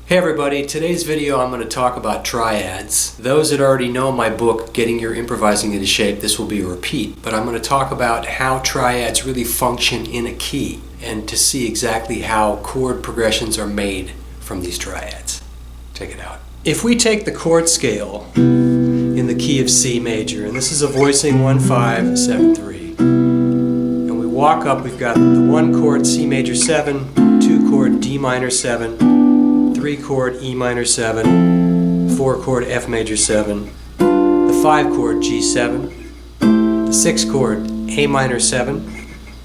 Hey everybody, today's video I'm going to talk about triads. Those that already know my book, Getting Your Improvising into Shape, this will be a repeat, but I'm going to talk about how triads really function in a key and to see exactly how chord progressions are made from these triads. Check it out. If we take the chord scale in the key of C major, and this is a voicing 1-5-7-3, and we walk up, we've got the 1 chord C major 7, 2 chord D minor 7, 3 chord E minor 7, 4 chord F major 7, the 5 chord G7, the 6 chord A minor 7,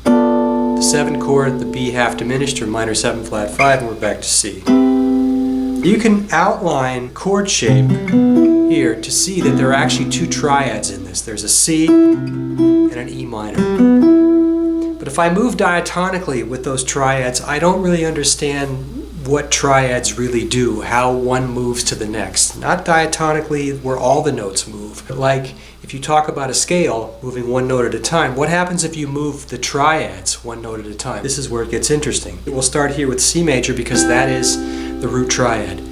the 7 chord the B half diminished or minor 7 flat 5, and we're back to C. You can outline chord shape here to see that there are actually 2 triads in this. There's a C and an E minor. But if I move diatonically with those triads, I don't really understand what triads really do, how one moves to the next. Not diatonically where all the notes move, but like if you talk about a scale moving 1 note at a time, what happens if you move the triads 1 note at a time? This is where it gets interesting. We'll start here with C major because that is the root triad.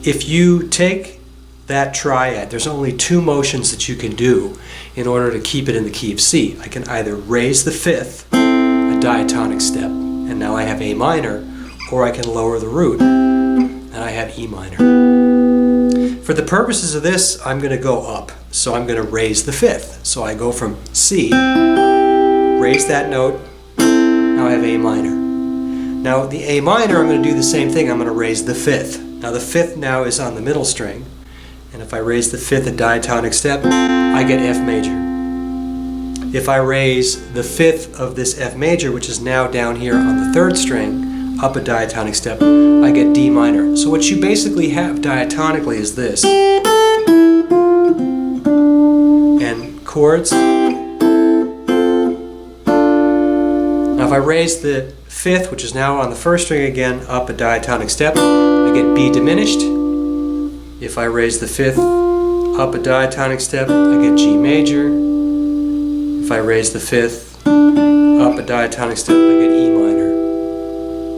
If you take that triad, there's only 2 motions that you can do in order to keep it in the key of C. I can either raise the 5th, a diatonic step, and now I have A minor, or I can lower the root, and I have E minor. For the purposes of this, I'm going to go up, so I'm going to raise the 5th. So I go from C, raise that note, now I have A minor. Now the A minor, I'm going to do the same thing, I'm going to raise the 5th. Now the 5th now is on the middle string, and if I raise the 5th a diatonic step, I get F major. If I raise the 5th of this F major, which is now down here on the 3rd string, up a diatonic step, I get D minor. So what you basically have diatonically is this. And chords. Now if I raise the 5th, which is now on the 1st string again, up a diatonic step, I get B diminished. If I raise the 5th, up a diatonic step, I get G major. If I raise the 5th, up a diatonic step, I get E minor.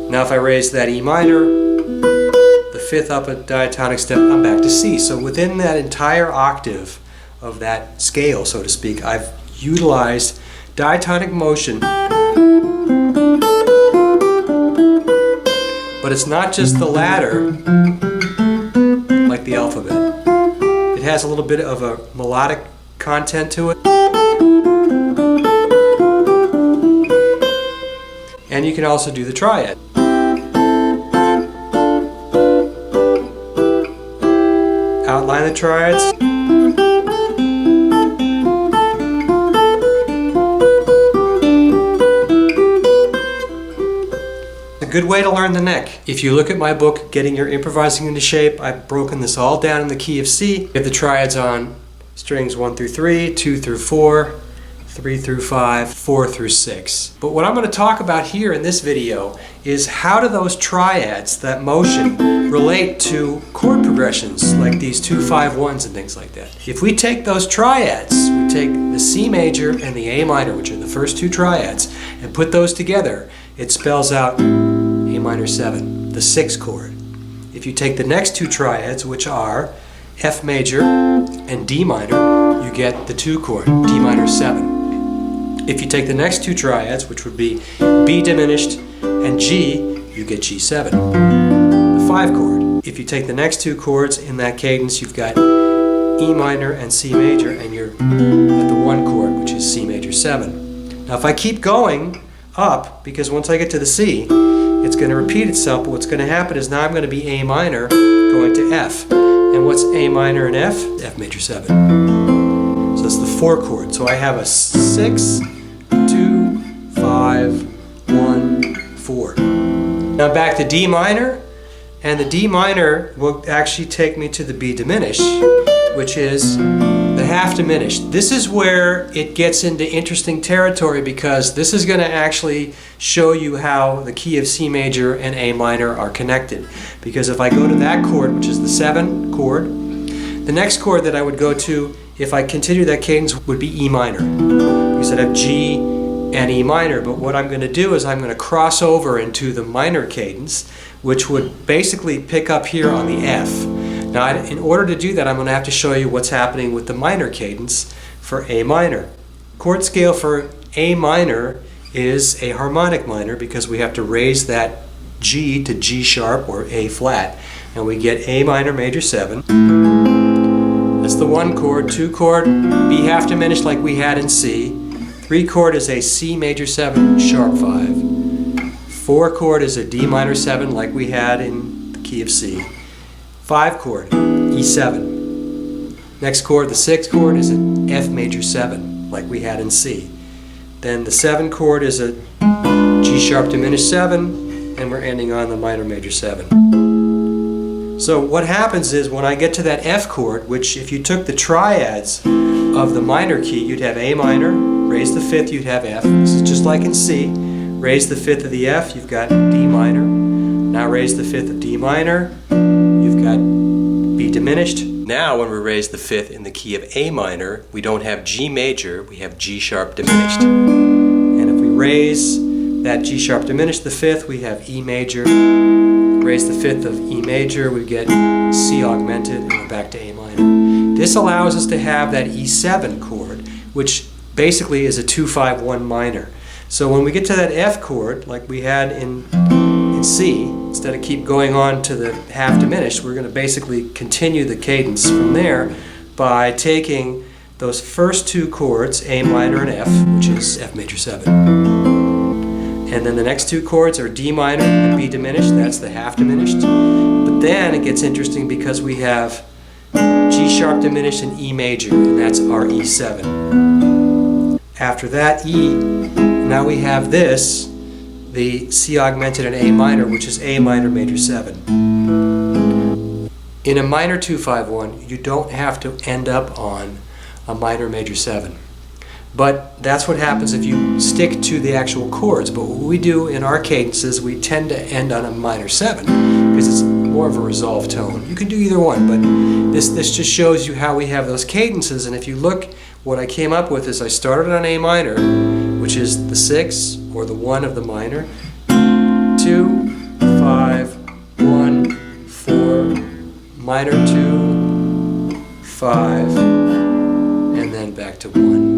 Now if I raise that E minor, the 5th up a diatonic step, I'm back to C. So within that entire octave of that scale, so to speak, I've utilized diatonic motion. But it's not just the ladder like the alphabet. It has a little bit of a melodic content to it. And you can also do the triad. Outline the triads. A good way to learn the neck. If you look at my book, Getting Your Improvising into Shape, I've broken this all down in the key of C. You have the triads on strings 1 through 3, 2 through 4, 3 through 5, 4 through 6. But what I'm going to talk about here in this video is how do those triads, that motion, relate to chord progressions like these 2-5-1s and things like that. If we take those triads, we take the C major and the A minor, which are the first 2 triads, and put those together, it spells out A minor 7, the 6th chord. If you take the next 2 triads, which are F major and D minor, you get the 2 chord, D minor 7. If you take the next 2 triads, which would be B diminished and G, you get G7, the 5 chord. If you take the next 2 chords in that cadence, you've got E minor and C major, and you're at the 1 chord, which is C major 7. Now if I keep going up, because once I get to the C, it's going to repeat itself, but what's going to happen is now I'm going to be A minor going to F. And what's A minor and F? F major 7. So that's the 4 chord. So I have a 6, 2, 5, 1, 4. Now back to D minor, and the D minor will actually take me to the B diminished, which is the half diminished. This is where it gets into interesting territory because this is going to actually show you how the key of C major and A minor are connected. Because if I go to that chord, which is the 7 chord, the next chord that I would go to if I continue that cadence would be E minor. Because I'd have G, and E minor. But what I'm going to do is I'm going to cross over into the minor cadence, which would basically pick up here on the F. Now, in order to do that, I'm going to have to show you what's happening with the minor cadence for A minor. Chord scale for A minor is a harmonic minor because we have to raise that G to G sharp or A flat, and we get A minor major 7. That's the 1 chord. 2 chord, B half diminished like we had in C. 3 chord is a C major 7 sharp 5. 4 chord is a D minor 7 like we had in the key of C. 5 chord, E7. Next chord, the 6th chord, is an F major 7 like we had in C. Then the 7 chord is a G sharp diminished 7, and we're ending on the minor major 7. So what happens is when I get to that F chord, which if you took the triads of the minor key, you'd have A minor, raise the 5th, you'd have F. This is just like in C. Raise the 5th of the F, you've got D minor. Now raise the 5th of D minor, you've got B diminished. Now when we raise the 5th in the key of A minor, we don't have G major, we have G sharp diminished. And if we raise that G sharp diminished, the 5th, we have E major. Raise the 5th of E major, we get C augmented, and we're back to A minor. This allows us to have that E7 chord, which basically is a 2-5-1 minor. So when we get to that F chord, like we had in C, instead of keep going on to the half diminished, we're going to basically continue the cadence from there by taking those first 2 chords, A minor and F, which is F major 7. And then the next 2 chords are D minor and B diminished, that's the half diminished. But then it gets interesting because we have G sharp diminished and E major, and that's our E7. After that E, now we have this, the C augmented and A minor, which is A minor major 7. In a minor 2-5-1, you don't have to end up on a minor major 7. But that's what happens if you stick to the actual chords. But what we do in our cadences, we tend to end on a minor 7 because it's more of a resolved tone. You can do either one, but this just shows you how we have those cadences. And if you look, what I came up with is I started on A minor, which is the 6 or the 1 of the minor, 2, 5, 1, 4, minor 2, 5, and then back to 1.